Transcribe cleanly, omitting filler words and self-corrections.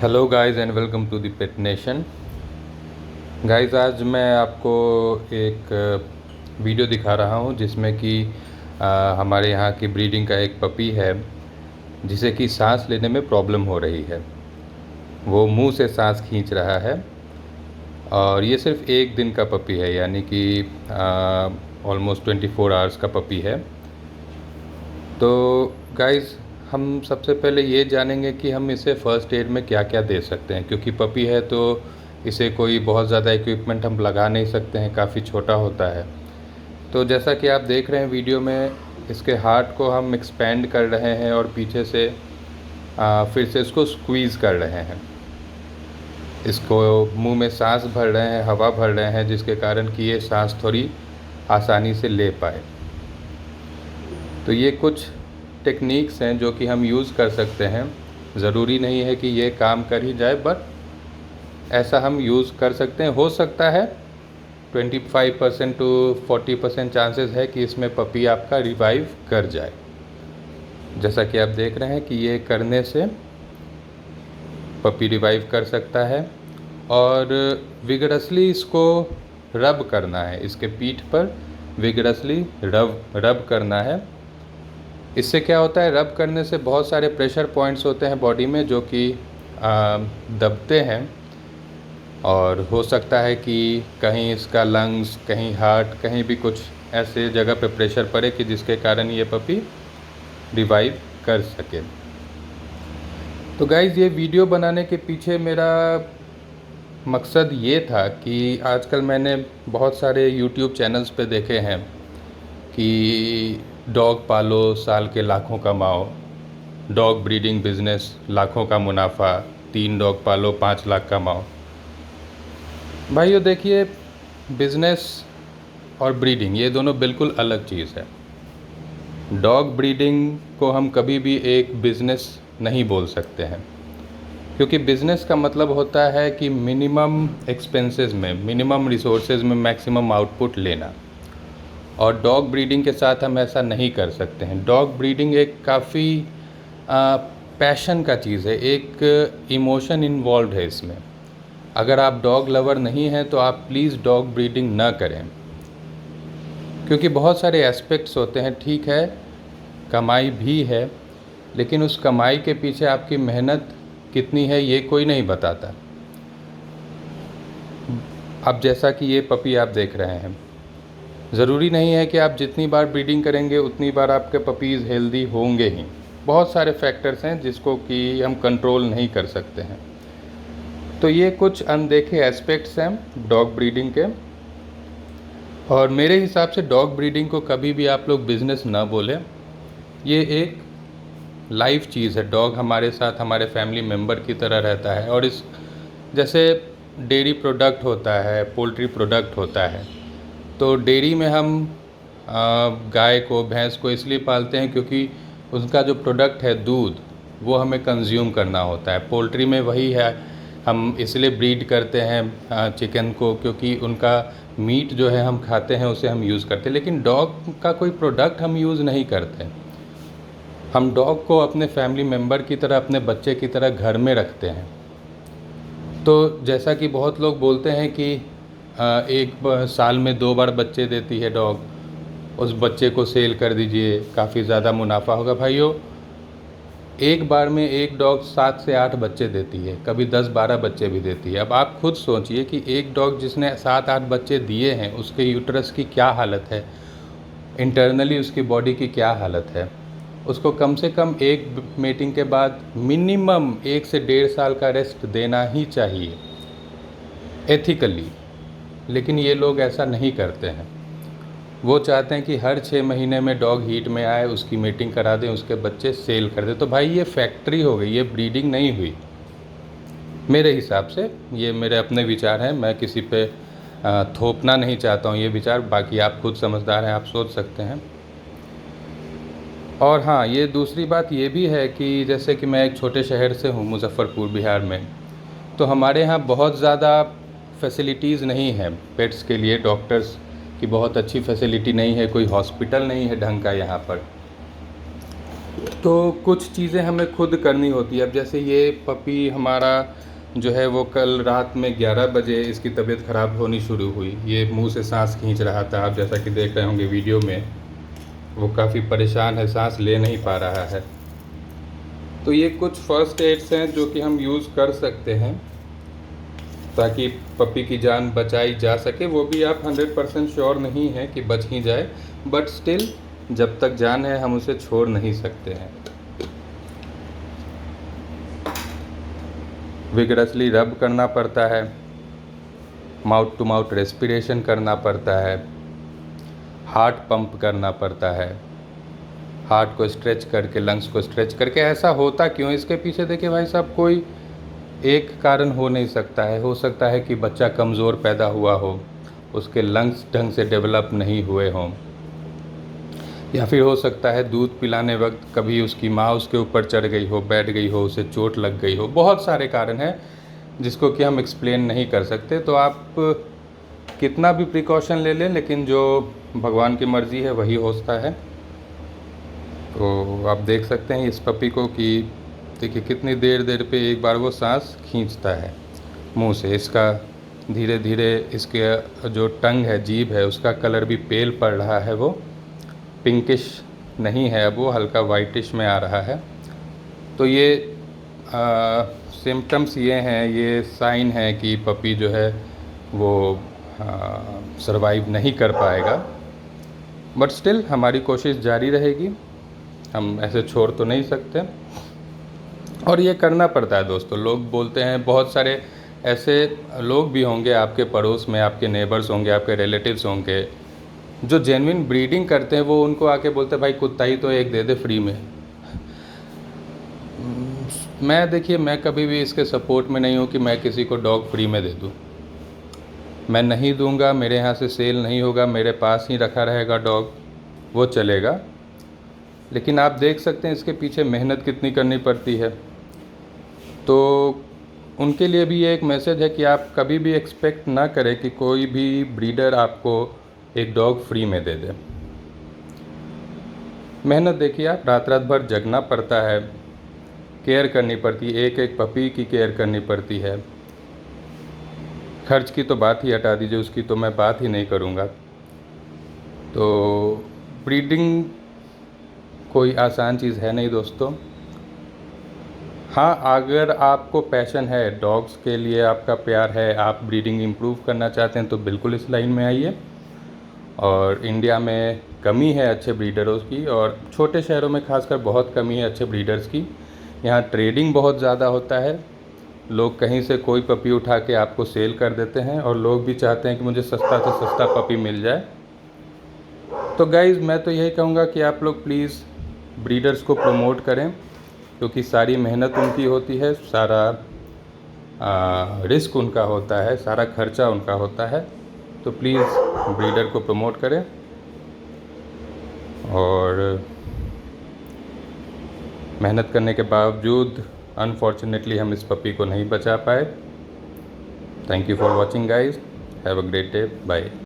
Hello guys and welcome to the pet nation. Guys आज मैं आपको एक वीडियो दिखा रहा हूं जिसमें कि हमारे यहाँ की ब्रीडिंग का एक पपी है जिसे कि सांस लेने में प्रॉब्लम हो रही है। वो मुंह से सांस खींच रहा है और ये सिर्फ एक दिन का पपी है, यानी कि ऑलमोस्ट 24 आवर्स का पपी है। तो गाइस हम सबसे पहले ये जानेंगे कि हम इसे फ़र्स्ट एड में क्या क्या दे सकते हैं, क्योंकि पपी है तो इसे कोई बहुत ज़्यादा इक्विपमेंट हम लगा नहीं सकते हैं, काफ़ी छोटा होता है। तो जैसा कि आप देख रहे हैं वीडियो में, इसके हार्ट को हम एक्सपेंड कर रहे हैं और पीछे से फिर से इसको स्क्वीज़ कर रहे हैं। इसको मुंह में सांस भर रहे हैं, हवा भर रहे हैं, जिसके कारण कि ये सांस थोड़ी आसानी से ले पाए। तो ये कुछ टेक्निक्स हैं जो कि हम यूज़ कर सकते हैं। ज़रूरी नहीं है कि ये काम कर ही जाए, बट ऐसा हम यूज़ कर सकते हैं। हो सकता है 25% टू 40% चांसेस है कि इसमें पपी आपका रिवाइव कर जाए। जैसा कि आप देख रहे हैं कि ये करने से पपी रिवाइव कर सकता है। और विगरसली इसको रब करना है, इसके पीठ पर विगरसली रब करना है। इससे क्या होता है, रब करने से बहुत सारे प्रेशर पॉइंट्स होते हैं बॉडी में जो कि दबते हैं, और हो सकता है कि कहीं इसका लंग्स, कहीं हार्ट, कहीं भी कुछ ऐसे जगह पे प्रेशर पड़े कि जिसके कारण ये पपी रिवाइव कर सके। तो गाइज़ ये वीडियो बनाने के पीछे मेरा मकसद ये था कि आजकल मैंने बहुत सारे यूट्यूब चैनल्स पे देखे हैं कि डॉग पालो, साल के लाखों कमाओ, डॉग ब्रीडिंग बिजनेस, लाखों का मुनाफा, 3 डॉग पालो 5 लाख कमाओ। भाइयों देखिए, बिज़नेस और ब्रीडिंग ये दोनों बिल्कुल अलग चीज़ है। डॉग ब्रीडिंग को हम कभी भी एक बिज़नेस नहीं बोल सकते हैं, क्योंकि बिज़नेस का मतलब होता है कि मिनिमम एक्सपेंसेस में, मिनिमम रिसोर्सेज में मैक्सिमम आउटपुट लेना। और डॉग ब्रीडिंग के साथ हम ऐसा नहीं कर सकते हैं। डॉग ब्रीडिंग एक काफ़ी पैशन का चीज़ है, एक इमोशन इन्वॉल्व है इसमें। अगर आप डॉग लवर नहीं हैं तो आप प्लीज़ डॉग ब्रीडिंग ना करें, क्योंकि बहुत सारे एस्पेक्ट्स होते हैं। ठीक है, कमाई भी है, लेकिन उस कमाई के पीछे आपकी मेहनत कितनी है ये कोई नहीं बताता। अब जैसा कि ये पपी आप देख रहे हैं, ज़रूरी नहीं है कि आप जितनी बार ब्रीडिंग करेंगे उतनी बार आपके पपीज़ हेल्दी होंगे ही। बहुत सारे फैक्टर्स हैं जिसको कि हम कंट्रोल नहीं कर सकते हैं। तो ये कुछ अनदेखे एस्पेक्ट्स हैं डॉग ब्रीडिंग के, और मेरे हिसाब से डॉग ब्रीडिंग को कभी भी आप लोग बिज़नेस ना बोलें। ये एक लाइफ चीज़ है। डॉग हमारे साथ, हमारे फैमिली मेम्बर की तरह रहता है। और इस जैसे डेयरी प्रोडक्ट होता है, पोल्ट्री प्रोडक्ट होता है, तो डेयरी में हम गाय को, भैंस को इसलिए पालते हैं क्योंकि उसका जो प्रोडक्ट है दूध, वो हमें कंज्यूम करना होता है। पोल्ट्री में वही है, हम इसलिए ब्रीड करते हैं चिकन को क्योंकि उनका मीट जो है हम खाते हैं, उसे हम यूज़ करते हैं। लेकिन डॉग का कोई प्रोडक्ट हम यूज़ नहीं करते। हम डॉग को अपने फैमिली मेम्बर की तरह, अपने बच्चे की तरह घर में रखते हैं। तो जैसा कि बहुत लोग बोलते हैं कि एक साल में 2 बार बच्चे देती है डॉग, उस बच्चे को सेल कर दीजिए, काफ़ी ज़्यादा मुनाफा होगा। भाइयों, एक बार में एक डॉग 7 से 8 बच्चे देती है, कभी 10-12 बच्चे भी देती है। अब आप खुद सोचिए कि एक डॉग जिसने 7-8 बच्चे दिए हैं, उसके यूट्रस की क्या हालत है, इंटरनली उसकी बॉडी की क्या हालत है। उसको कम से कम एक मेटिंग के बाद मिनिमम 1 से 1.5 साल का रेस्ट देना ही चाहिए एथिकली। लेकिन ये लोग ऐसा नहीं करते हैं। वो चाहते हैं कि हर 6 महीने में डॉग हीट में आए, उसकी मीटिंग करा दें, उसके बच्चे सेल कर दें। तो भाई ये फैक्ट्री हो गई, ये ब्रीडिंग नहीं हुई मेरे हिसाब से। ये मेरे अपने विचार हैं, मैं किसी पे थोपना नहीं चाहता हूँ ये विचार। बाकी आप खुद समझदार हैं, आप सोच सकते हैं। और हाँ, ये दूसरी बात ये भी है कि जैसे कि मैं एक छोटे शहर से हूँ, मुज़फ़्फ़रपुर बिहार में। तो हमारे यहाँ बहुत ज़्यादा फैसिलिटीज़ नहीं है पेट्स के लिए। डॉक्टर्स की बहुत अच्छी फैसिलिटी नहीं है, कोई हॉस्पिटल नहीं है ढंग का यहाँ पर। तो कुछ चीज़ें हमें खुद करनी होती है। अब जैसे ये पपी हमारा जो है वो कल रात में 11 बजे इसकी तबीयत ख़राब होनी शुरू हुई। ये मुंह से सांस खींच रहा था, आप जैसा कि देख रहे होंगे वीडियो में। वो काफ़ी परेशान है, सांस ले नहीं पा रहा है। तो ये कुछ फर्स्ट एड्स हैं जो कि हम यूज़ कर सकते हैं ताकि पपी की जान बचाई जा सके। वो भी आप 100% श्योर नहीं हैं कि बच ही जाए, बट स्टिल जब तक जान है हम उसे छोड़ नहीं सकते हैं। विगरसली रब करना पड़ता है, माउथ टू माउथ रेस्पिरेशन करना पड़ता है, हार्ट पंप करना पड़ता है, हार्ट को स्ट्रेच करके, लंग्स को स्ट्रेच करके। ऐसा होता क्यों? इसके पीछे देखिए भाई साहब, कोई एक कारण हो नहीं सकता है। हो सकता है कि बच्चा कमज़ोर पैदा हुआ हो, उसके लंग्स ढंग से डेवलप नहीं हुए हों, या फिर हो सकता है दूध पिलाने वक्त कभी उसकी माँ उसके ऊपर चढ़ गई हो, बैठ गई हो, उसे चोट लग गई हो। बहुत सारे कारण हैं जिसको कि हम एक्सप्लेन नहीं कर सकते। तो आप कितना भी प्रिकॉशन ले लें, लेकिन जो भगवान की मर्ज़ी है वही होता है। तो आप देख सकते हैं इस पपी को कि देखिए कितनी देर देर पे एक बार वो सांस खींचता है मुंह से। इसका धीरे धीरे इसके जो टंग है, जीभ है, उसका कलर भी पेल पड़ रहा है। वो पिंकिश नहीं है, अब वो हल्का वाइटिश में आ रहा है। तो ये सिम्टम्स ये हैं, ये साइन है कि पपी जो है वो सरवाइव नहीं कर पाएगा। बट स्टिल हमारी कोशिश जारी रहेगी, हम ऐसे छोड़ तो नहीं सकते और ये करना पड़ता है दोस्तों। लोग बोलते हैं, बहुत सारे ऐसे लोग भी होंगे आपके पड़ोस में, आपके नेबर्स होंगे, आपके रिलेटिव्स होंगे जो जेन्युइन ब्रीडिंग करते हैं। वो उनको आके बोलते हैं भाई कुत्ता ही तो एक दे दे फ्री में। मैं कभी भी इसके सपोर्ट में नहीं हूँ कि मैं किसी को डॉग फ्री में दे दूँ। मैं नहीं दूंगा, मेरे यहाँ से सेल नहीं होगा, मेरे पास ही रखा रहेगा डॉग, वो चलेगा। लेकिन आप देख सकते हैं इसके पीछे मेहनत कितनी करनी पड़ती है। तो उनके लिए भी ये एक मैसेज है कि आप कभी भी एक्सपेक्ट ना करें कि कोई भी ब्रीडर आपको एक डॉग फ्री में दे दे। मेहनत देखिए, आप रात रात भर जगना पड़ता है, केयर करनी पड़ती है, एक एक पपी की केयर करनी पड़ती है। खर्च की तो बात ही हटा दीजिए, उसकी तो मैं बात ही नहीं करूँगा। तो ब्रीडिंग कोई आसान चीज़ है नहीं दोस्तों। हाँ, अगर आपको पैशन है, डॉग्स के लिए आपका प्यार है, आप ब्रीडिंग इम्प्रूव करना चाहते हैं तो बिल्कुल इस लाइन में आइए। और इंडिया में कमी है अच्छे ब्रीडरों की, और छोटे शहरों में खासकर बहुत कमी है अच्छे ब्रीडर्स की। यहाँ ट्रेडिंग बहुत ज़्यादा होता है, लोग कहीं से कोई पपी उठा के आपको सेल कर देते हैं, और लोग भी चाहते हैं कि मुझे सस्ता से सस्ता पपी मिल जाए। तो गाइज़, मैं तो यही कहूँगा कि आप लोग प्लीज़ ब्रीडर्स को प्रमोट करें, क्योंकि सारी मेहनत उनकी होती है, सारा रिस्क उनका होता है, सारा खर्चा उनका होता है। तो प्लीज़ ब्रीडर को प्रमोट करें। और मेहनत करने के बावजूद अनफॉर्चुनेटली हम इस पपी को नहीं बचा पाए। Thank you for watching guys, have a great day, bye.